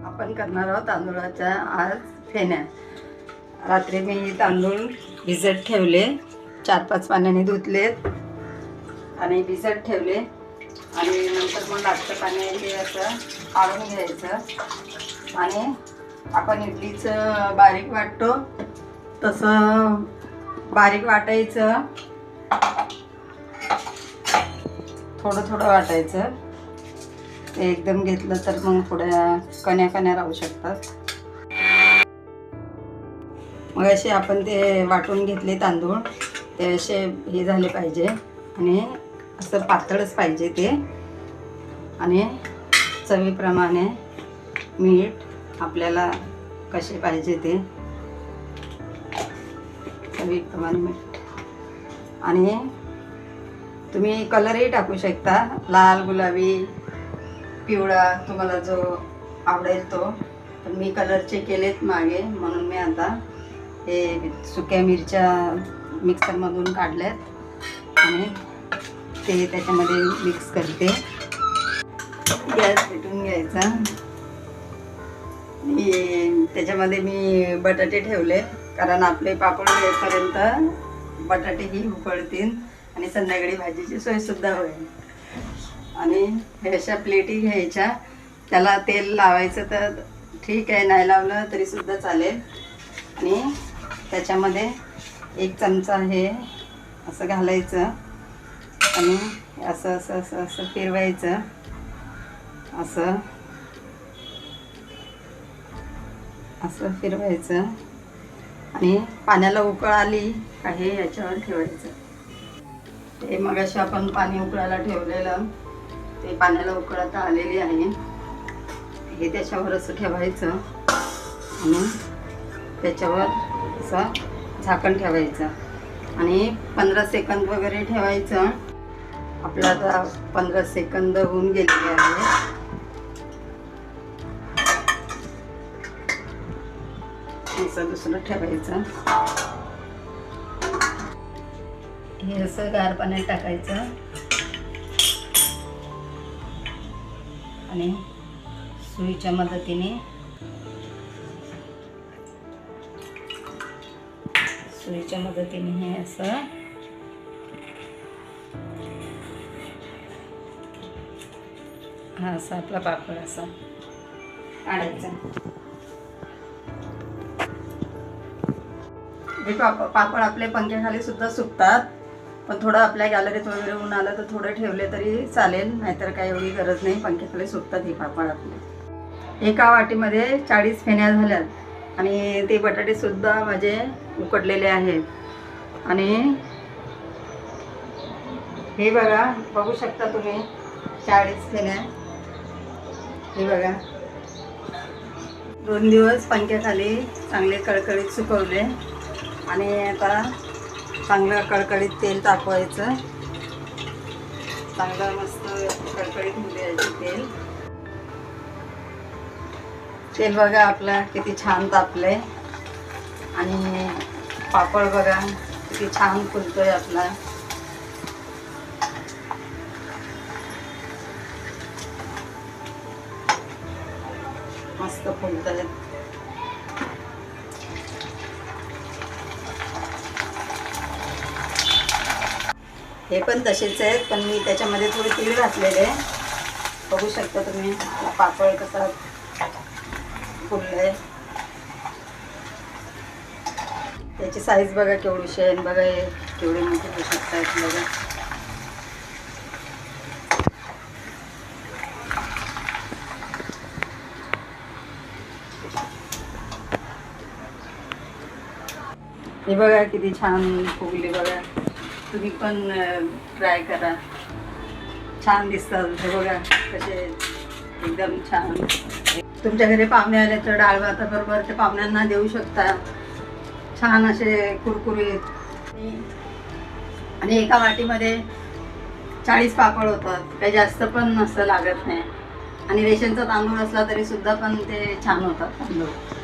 आपण करणार आहोत तांदूळाच्या आज फेण्या। रात्री मी तांदूळ भिजत ठेवले, 4-5 पाण्याने धुतलेत आणि भिजत ठेवले आणि नंतर मग लागतं पाण्याने असं काढून घ्यायचं आणि आपण इडलीचं बारीक वाटतो तसं बारीक वाटायचं, थोडं थोडं वाटायचं। ते एकदम घेतलं तर मग थोड्या कण्या कण्या राहू शकतात। मग असे आपण ते वाटून घेतले तांदूळ, ते असे हे झाले पाहिजे आणि असं पातळच पाहिजे ते। आणि चवीप्रमाणे मीठ आपल्याला कसे पाहिजे ते चवीप्रमाणे मीठ। आणि तुम्ही कलरही टाकू शकता, लाल, गुलाबी, पिवळा, तुम्हाला जो आवडेल तो। पण मी कलरचे केलेत मागे, म्हणून मी आता हे सुक्या मिरच्या मिक्सरमधून काढल्यात आणि ते त्याच्यामध्ये मिक्स करते। गॅस पेटवून घ्यायचा आणि त्याच्यामध्ये मी बटाटे ठेवले, कारण आपले पापड होईपर्यंत बटाटेही उकळतील आणि संध्याकाळी भाजीची सोयसुद्धा होईल। आणि हे अशा प्लेटी घ्यायच्या, त्याला तेल लावायचं तर ठीक आहे, नाही लावलं तरीसुद्धा चालेल। आणि त्याच्यामध्ये 1 चमचा हे असं घालायचं आणि असं असं असं असं फिरवायचं, असं असं फिरवायचं आणि पाण्याला उकळ आली का हे याच्यावर ठेवायचं। ते मग अशा आपण पाणी उकळायला ठेवलेलं, ते पाण्याला उकळता आलेली आहे, हे त्याच्यावर असं ठेवायचं आणि त्याच्यावर असं झाकण ठेवायचं आणि 15 सेकंद वगैरे ठेवायचं। आपलं आता 15 सेकंद होऊन गेलेले आहे। असं दुसरं ठेवायचं, हे असं गार पाण्यात टाकायचं आणि सुईच्या मदतीने हे असं हा असा आपला पापड असा काढायचा। हे पापड आपले पंख्याखाली सुद्धा सुकतात, पण थोडं आपल्या गॅलरीत वगैरे ऊन आलं तर थोडे ठेवले तरी चालेल, नाहीतर काही एवढी गरज नाही, पंख्याखाली सुकतात हे पापड आपले। एका वाटीमध्ये 40 फेण्या झाल्यात आणि ते बटाटे सुद्धा माझे उकडलेले आहेत। आणि हे बघा, बघू शकता तुम्ही 40 फेण्या, हे बघा 2 दिवस पंख्याखाली चांगले कळकळीत सुकवले आणि आता चांगलं कळकळीत तेल तापवायचं, चांगलं मस्त कळकळीत होऊ द्यायचं तेल। तेल बघा आपलं किती छान तापलंय आणि पापड बघा किती छान फुलतोय आपला। मस्त फुलतोय। हे पण तसेच आहेत, पण मी त्याच्यामध्ये थोडी तीळ घातलेले, बघू शकता तुम्ही पापड कसा फुललाय। त्याची साईज बघा केवढीशी आहे, बघा हे केवढे मोठे होऊ शकतात बघा। हे बघा किती छान फुगले बघा, तुम्ही पण ट्राय करा, छान दिसतात। हे बघा कसे एकदम छान। तुमच्या घरी पाहुणे आले तर डाळ भाताबरोबर ते पाहुण्यांना देऊ शकता, छान असे कुरकुरीत। आणि एका वाटीमध्ये 40 पापड होतात, काही जास्त पण असं लागत नाही। आणि रेशनचा तांदूळ असला तरी सुद्धा पण ते छान होतात तांदूळ।